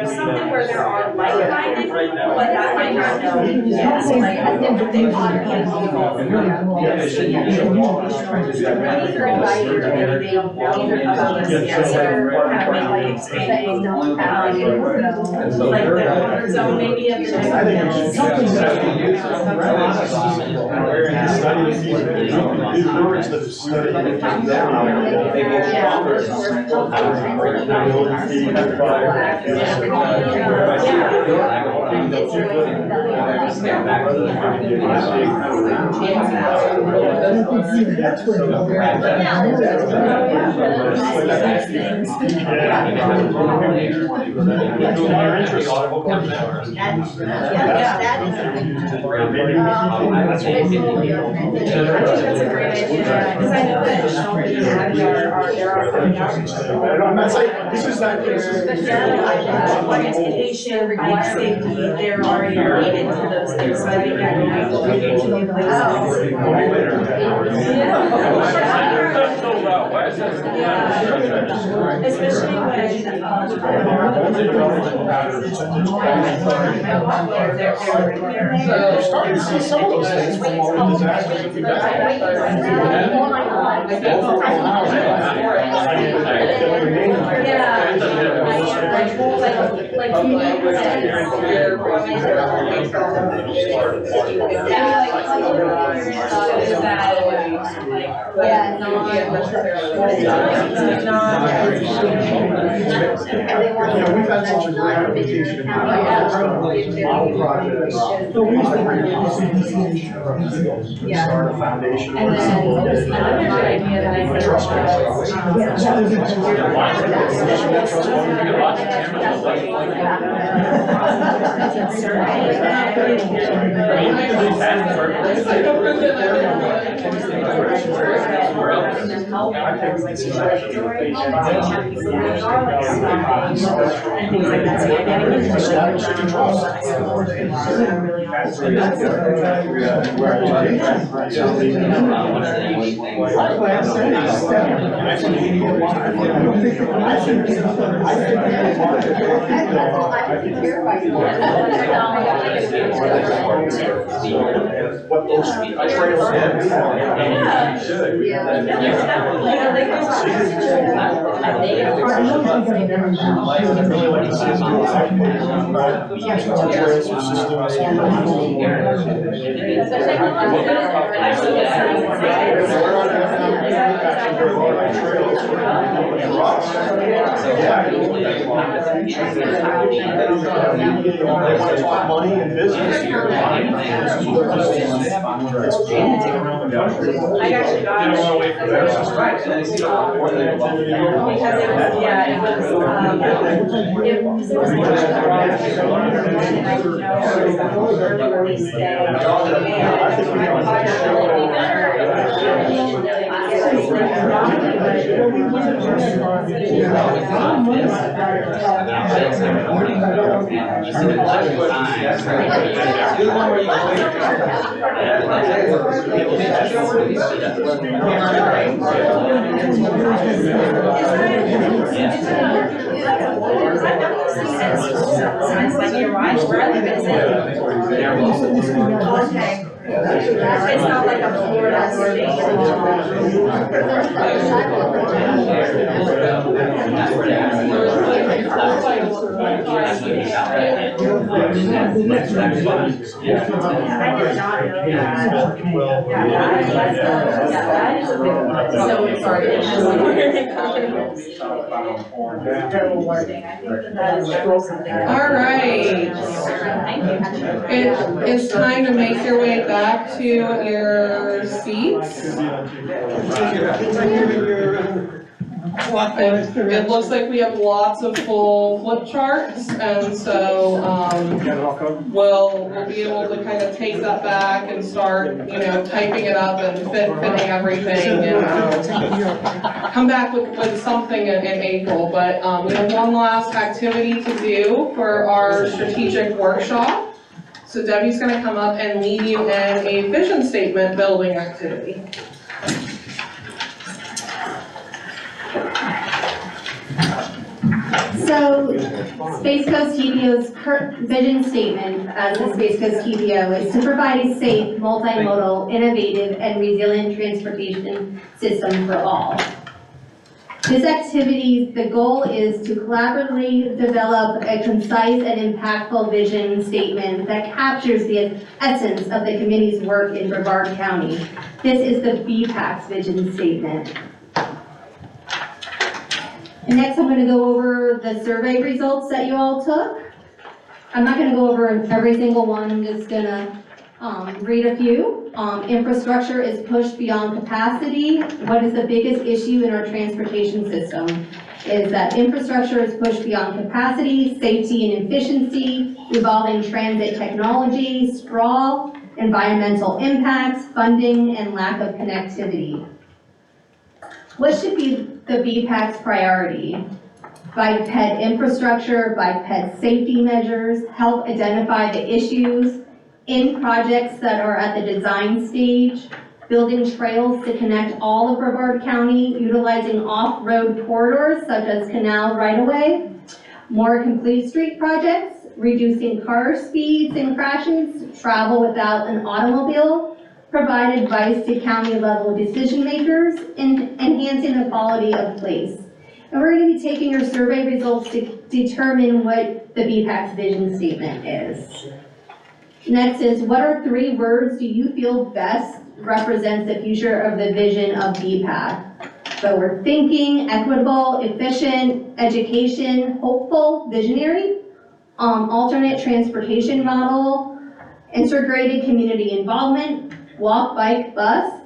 Something where there are like-minded, but that might not know. Yes, like, I think that they are. Either invited or maybe they don't know about this yet, so they're kind of like expanding. So maybe if there's I'm not saying, this is not, education, life safety, they're already related to those things, so I think that we have to look into new places. Especially when, we're starting to see some of those things from all the disasters that we've had. We've had some rehabilitation model projects. Start a foundation. And then another good idea that I think What those trails money and business here. I actually got it. Because it was, yeah, it was, early release day. Sounds like you're right, where I live in okay. It's not like a Florida All right. It's time to make your way back to your seats. It looks like we have lots of full flip charts, and so we'll be able to kind of take that back and start, typing it up and fitting everything, and come back with something in April. But we have one last activity to do for our strategic workshop. So Debbie's going to come up and lead you in a vision statement building activity. So, Space Coast TPO's vision statement as the Space Coast TPO is to provide a safe, multimodal, innovative, and resilient transportation system for all. This activity, the goal is to collaboratively develop a concise and impactful vision statement that captures the essence of the committee's work in Brevard County. This is the BPTAC's vision statement. And next, I'm going to go over the survey results that you all took. I'm not going to go over every single one. I'm just going to read a few. Infrastructure is pushed beyond capacity. What is the biggest issue in our transportation system? Is that infrastructure is pushed beyond capacity, safety and efficiency, evolving transit technology, sprawl, environmental impacts, funding, and lack of connectivity. What should be the BPTAC's priority? Biped infrastructure, biped safety measures, help identify the issues in projects that are at the design stage, building trails to connect all of Brevard County, utilizing off-road corridors such as canal right-of-way, more complete street projects, reducing car speeds and crashes, travel without an automobile, provide advice to county-level decision makers, and enhancing the quality of place. And we're going to be taking your survey results to determine what the BPTAC's vision statement is. Next is, what are 3 words do you feel best represents the future of the vision of BPTAC? So we're thinking, equitable, efficient, education, hopeful, visionary, alternate transportation model, integrated community involvement, walk, bike, bus,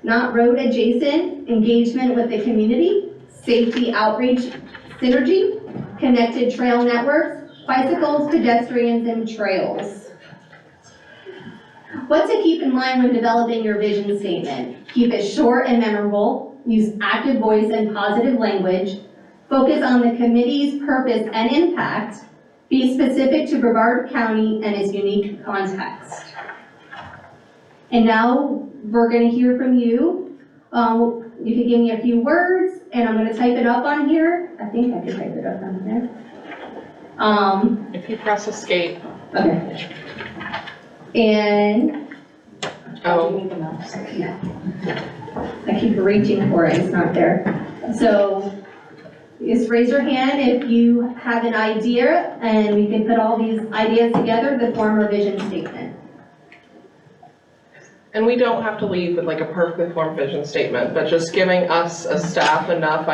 not road adjacent, engagement with the community, safety outreach synergy, connected trail networks, bicycles, pedestrians, and trails. What to keep in mind when developing your vision statement? Keep it short and memorable, use active voice and positive language, focus on the committee's purpose and impact, be specific to Brevard County and its unique context. And now we're going to hear from you. You can give me a few words, and I'm going to type it up on here. I think I can type it up on here. If you press escape. Okay. And, Oh, yeah. I keep reaching for it, it's not there. So, just raise your hand if you have an idea, and we can put all these ideas together to form a vision statement. and we don't have to leave with like a perfectly formed vision statement, but just giving us as staff enough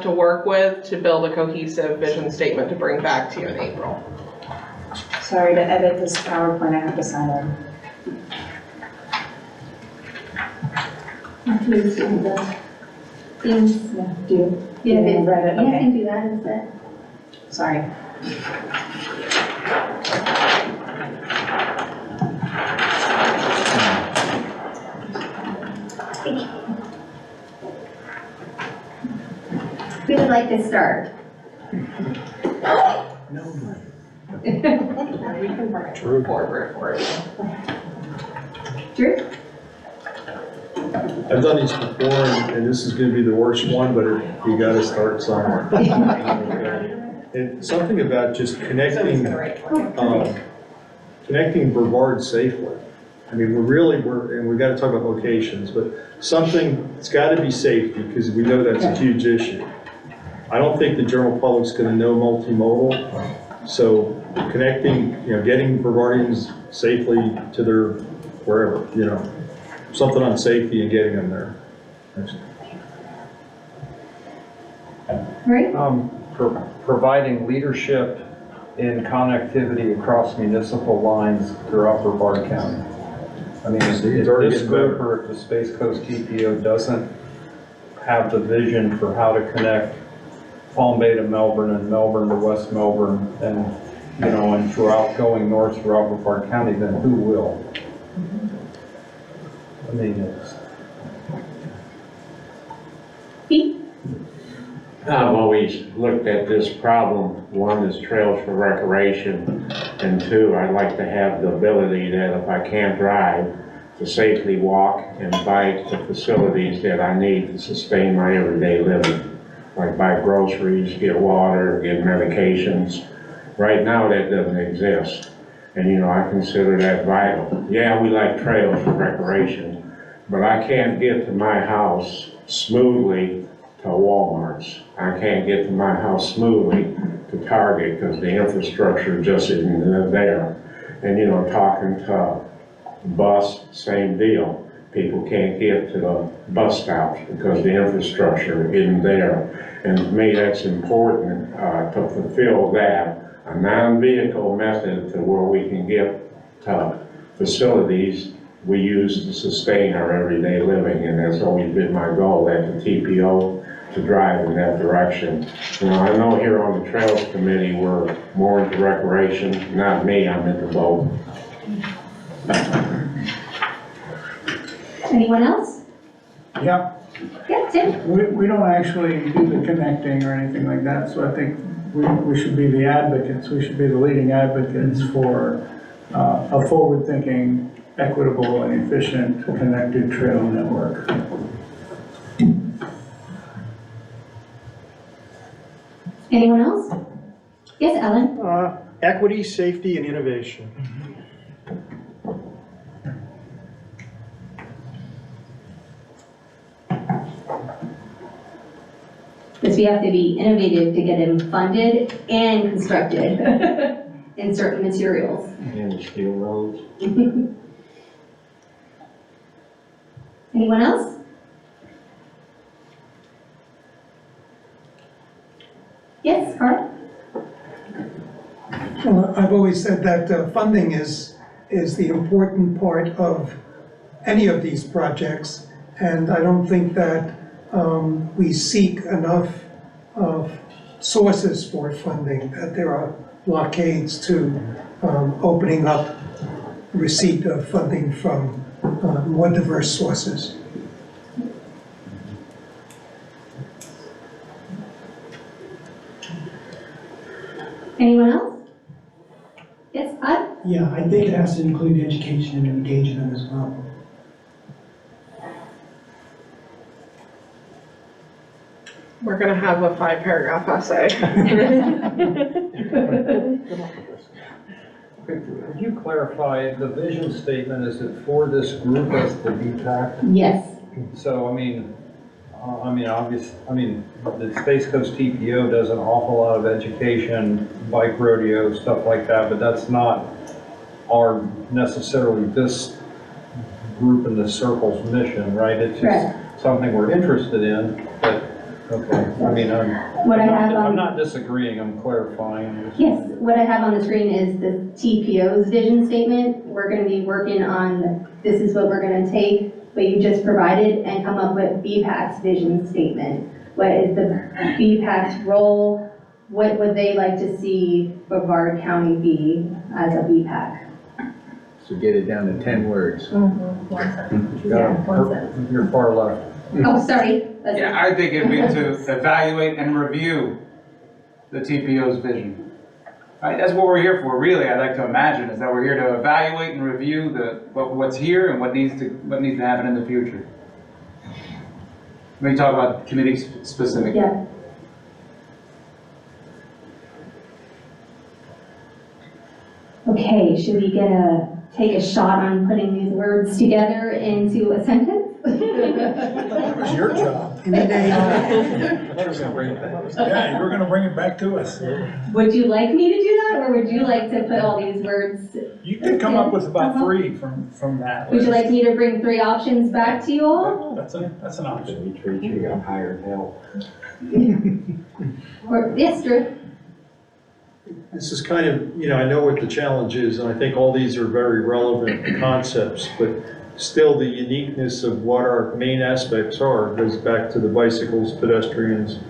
to work with to build a cohesive vision statement to bring back to you in April. Sorry, to edit this PowerPoint, I have to sign in. Please do the things. Yeah, do. Yeah, You read it, yeah, I okay. can do that instead. Sorry. Who would like to start? We can bring it forward for it. Drew? I've done these before, and this is gonna be the worst one, but you gotta start somewhere. And something about just connecting Brevard safely. I mean, and we've gotta talk about locations, but it's gotta be safety, because we know that's a huge issue. I don't think the general public's gonna know multimodal, so connecting, getting Brevardians safely to their wherever, something on safety and getting them there. Right? Providing leadership in connectivity across municipal lines throughout Brevard County. I mean, if this group or if the Space Coast TPO doesn't have the vision for how to connect Palm Bay to Melbourne and Melbourne to West Melbourne and, and going north throughout Brevard County, then who will? I mean, I've always looked at this problem, one is trails for recreation, and two, I'd like to have the ability that if I can't drive, to safely walk and bike to facilities that I need to sustain my everyday living. Like buy groceries, get water, get medications. Right now that doesn't exist. And I consider that vital. Yeah, we like trails for recreation, but I can't get to my house smoothly to Walmart's. I can't get to my house smoothly to Target because the infrastructure just isn't there. And talking to bus, same deal. People can't get to the bus stops because the infrastructure isn't there. And to me, that's important to fulfill that. A non-vehicle method to where we can get to facilities we use to sustain our everyday living, and that's always been my goal at the TPO, to drive in that direction. I know here on the Trails Committee we're more into recreation, not me, I'm into both. Anyone else? Yeah, Yeah, Tim? we don't actually do the connecting or anything like that, so I think we should be the advocates, we should be the leading advocates for a forward-thinking, equitable, and efficient connected trail network. Anyone else? Yes, Ellen? Equity, safety, and innovation. Because we have to be innovative to get them funded and constructed in certain materials. And steel roads. Anyone else? Yes, Carl? Well, I've always said that funding is the important part of any of these projects, and I don't think that we seek enough of sources for funding, that there are blockades to opening up receipt of funding from more diverse sources. Anyone else? Yes, Bud? Yeah, I think it has to include education and engagement as well. We're gonna have a 5-paragraph essay. Could you clarify, the vision statement, is it for this group as the BPTAC? Yes. So, the Space Coast TPO does an awful lot of education, bike rodeo, stuff like that, but that's not necessarily this group in the circle's mission, right? It's just something we're interested in, but, okay. I'm not disagreeing, I'm clarifying. Yes, what I have on the screen is the TPO's vision statement. We're gonna be working on, this is what we're gonna take, what you just provided, and come up with BPAC's vision statement. What is the BPAC's role? What would they like to see Brevard County be as a BPAC? So get it down to 10 words. You're far left. Oh, sorry. Yeah, I think it'd be to evaluate and review the TPO's vision. Right, that's what we're here for, really. I'd like to imagine is that we're here to evaluate and review what's here and what needs to happen in the future. We talk about committee specific. Yeah. Okay, should we take a shot on putting these words together into a sentence? That was your job. Yeah, you were gonna bring it back to us. Would you like me to do that, or would you like to put all these words? You could come up with about 3 from that. Would you like me to bring 3 options back to you all? That's an option. We treat you got hired help. Or, yes, Drew? This is kind of, I know what the challenge is, and I think all these are very relevant concepts, but still the uniqueness of what our main aspects are goes back to the bicycles, pedestrians,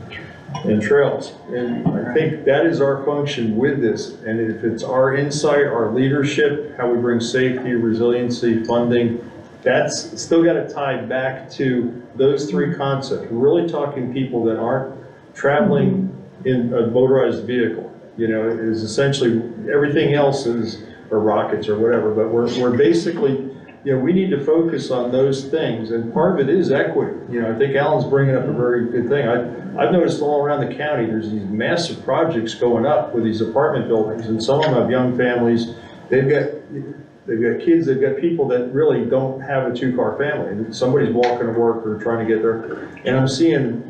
and trails. And I think that is our function with this. And if it's our insight, our leadership, how we bring safety, resiliency, funding, that's still got to tie back to those 3 concepts. We're really talking people that aren't traveling in a motorized vehicle. It is essentially, everything else is, or rockets or whatever, but we're basically, we need to focus on those things, and part of it is equity. I think Alan's bringing up a very good thing. I've noticed all around the county, there's these massive projects going up with these apartment buildings, and some of them have young families. They've got kids, they've got people that really don't have a 2-car family, and somebody's walking to work or trying to get there, and I'm seeing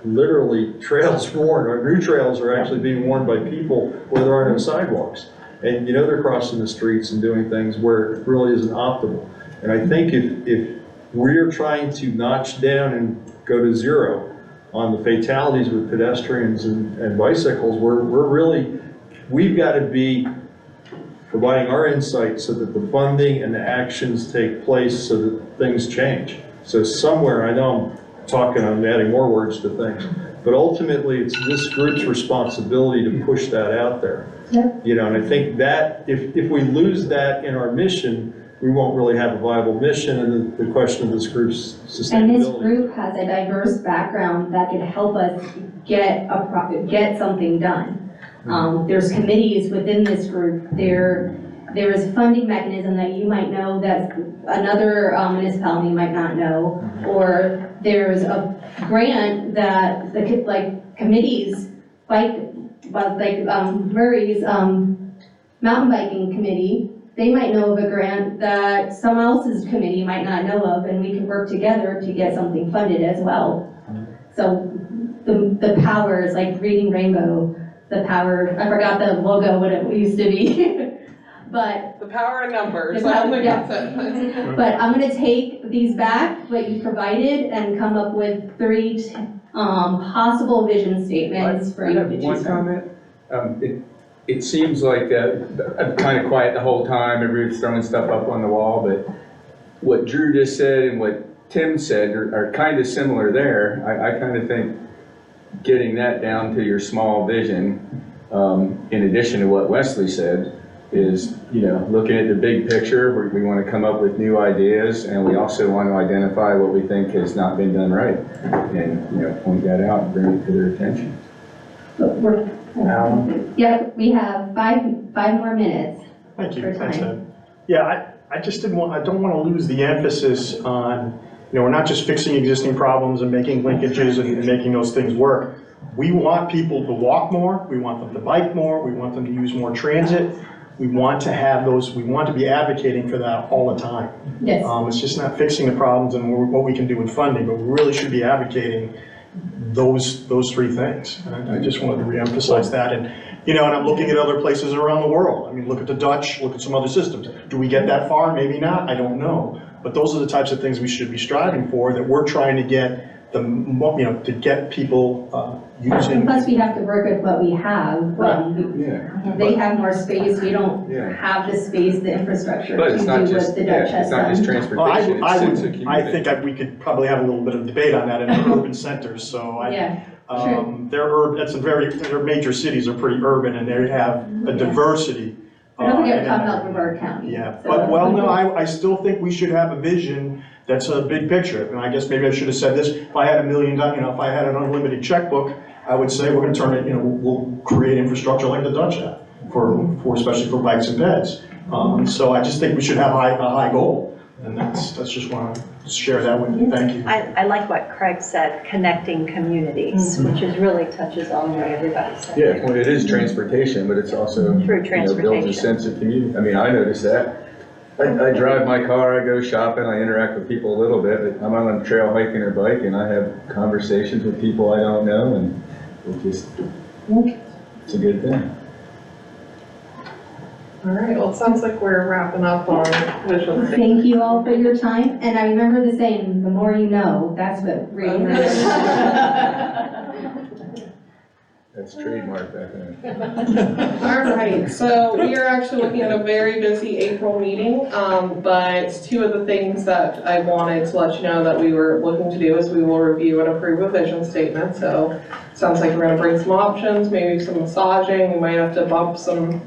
literally trails worn, or new trails are actually being worn by people where there are no sidewalks. And they're crossing the streets and doing things where it really isn't optimal. And I think if we're trying to notch down and go to 0 on the fatalities with pedestrians and bicycles, we've got to be providing our insight so that the funding and the actions take place so that things change. So somewhere, I know I'm adding more words to things, but ultimately it's this group's responsibility to push that out there. Yep. And I think that if we lose that in our mission, we won't really have a viable mission, and the question of this group's sustainability. And this group has a diverse background that could help us get something done. There's committees within this group. There is a funding mechanism that you might know that another municipality might not know, or there's a grant that committees, Murray's mountain biking committee, they might know of a grant that someone else's committee might not know of, and we can work together to get something funded as well. So the powers, like Reading Rainbow, the power, I forgot the logo, what it used to be. But the power of numbers, the I don't power- think yeah. that's it. But I'm gonna take these back, what you provided, and come up with 3 possible vision statements for I you have to one choose from. comment. It seems like I'm kind of quiet the whole time, everybody's throwing stuff up on the wall, but what Drew just said and what Tim said are kind of similar there. I kind of think getting that down to your small vision, in addition to what Wesley said, is, looking at the big picture, we want to come up with new ideas, and we also want to identify what we think has not been done right, and, point that out and bring it to their attention. Yep, we have five more minutes. Thank you. for Thanks, time. Ed. Yeah, I just I don't want to lose the emphasis on, we're not just fixing existing problems and making linkages and making those things work, We want people to walk more, we want them to bike more, we want them to use more transit. We want to have those, we want to be advocating for that all the time. Yes. It's just not fixing the problems and what we can do with funding, but we really should be advocating those three things. And I just wanted to reemphasize that. And, you know, and I'm looking at other places around the world. I mean, look at the Dutch, look at some other systems. Do we get that far? Maybe not, I don't know. But those are the types of things we should be striving for, that we're trying to get to get people using. And plus, we have to work with what we have. They have more space, we don't have the space, the infrastructure to do what the Dutch has done. It's not just transportation, it's sense of community. I think we could probably have a little bit of debate on that in urban centers, so their major cities are pretty urban, and they have a diversity. But don't forget, we're talking about Brevard County. Yeah, but, well, no, I still think we should have a vision that's a big picture. And I guess maybe I should have said this, if I had $1 million, if I had an unlimited checkbook, I would say we're gonna turn it, we'll create infrastructure like the Dutch have, especially for bikes and peds. So I just think we should have a high goal. And that's just want to share that with you. Thank you. I like what Craig said, connecting communities, which is really touches on what everybody said. Yeah, well, it is transportation, but it's also builds a sense of community. I mean, I notice that. I drive my car, I go shopping, I interact with people a little bit, but I'm on a trail hiking or biking, I have conversations with people I don't know, and it's a good thing. All right, well, it sounds like we're wrapping up our vision statement. Thank you all for your time, and I remember the saying, the more you know, that's what really matters. That's trademark back then. All right, so we are actually looking at a very busy April meeting, but two of the things that I wanted to let you know that we were looking to do is we will review and approve a vision statement. So sounds like we're gonna bring some options, maybe some massaging. We might have to bump some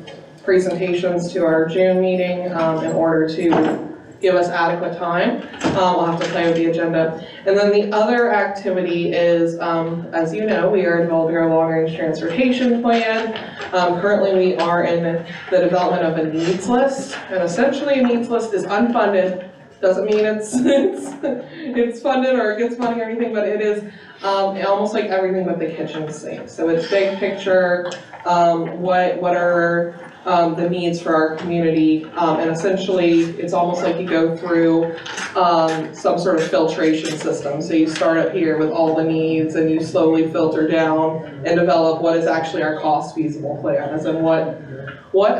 presentations to our June meeting in order to give us adequate time. We'll have to play with the agenda. And then the other activity is, as you know, we are developing our long-range transportation plan. Currently, we are in the development of a needs list, and essentially a needs list is unfunded. Doesn't mean it's funded or it gets money or anything, but it is almost like everything but the kitchen sink. So it's big picture, what are the needs for our community, and essentially it's almost like you go through some sort of filtration system. So you start up here with all the needs and you slowly filter down and develop what is actually our cost feasible plan, as in what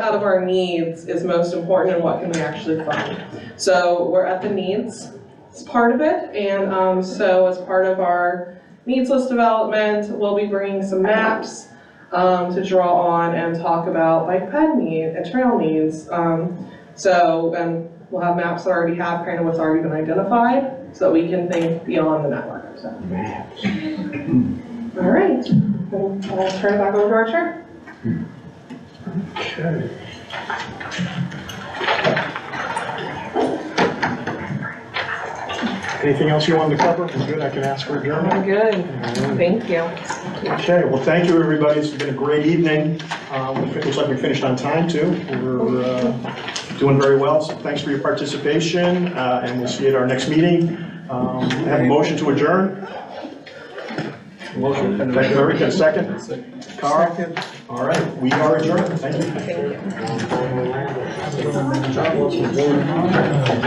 out of our needs is most important and what can we actually fund. So we're at the needs part of it, and so as part of our needs list development, we'll be bringing some maps to draw on and talk about bike ped need and trail needs. And we'll have maps that already have kind of what's already been identified, so that we can think beyond the network. So. All right, I'll turn it back over to our chair. Okay. Anything else you wanted to cover? We're good, I can ask for adjournment? I'm good, thank you. Okay, well, thank you, everybody. It's been a great evening. It looks like we finished on time, too. We're doing very well, so thanks for your participation, and we'll see you at our next meeting. I have a motion to adjourn. Motion. Thank you, very good. Second? Carl? Second. All right, we are adjourned. Thank you. Thank you.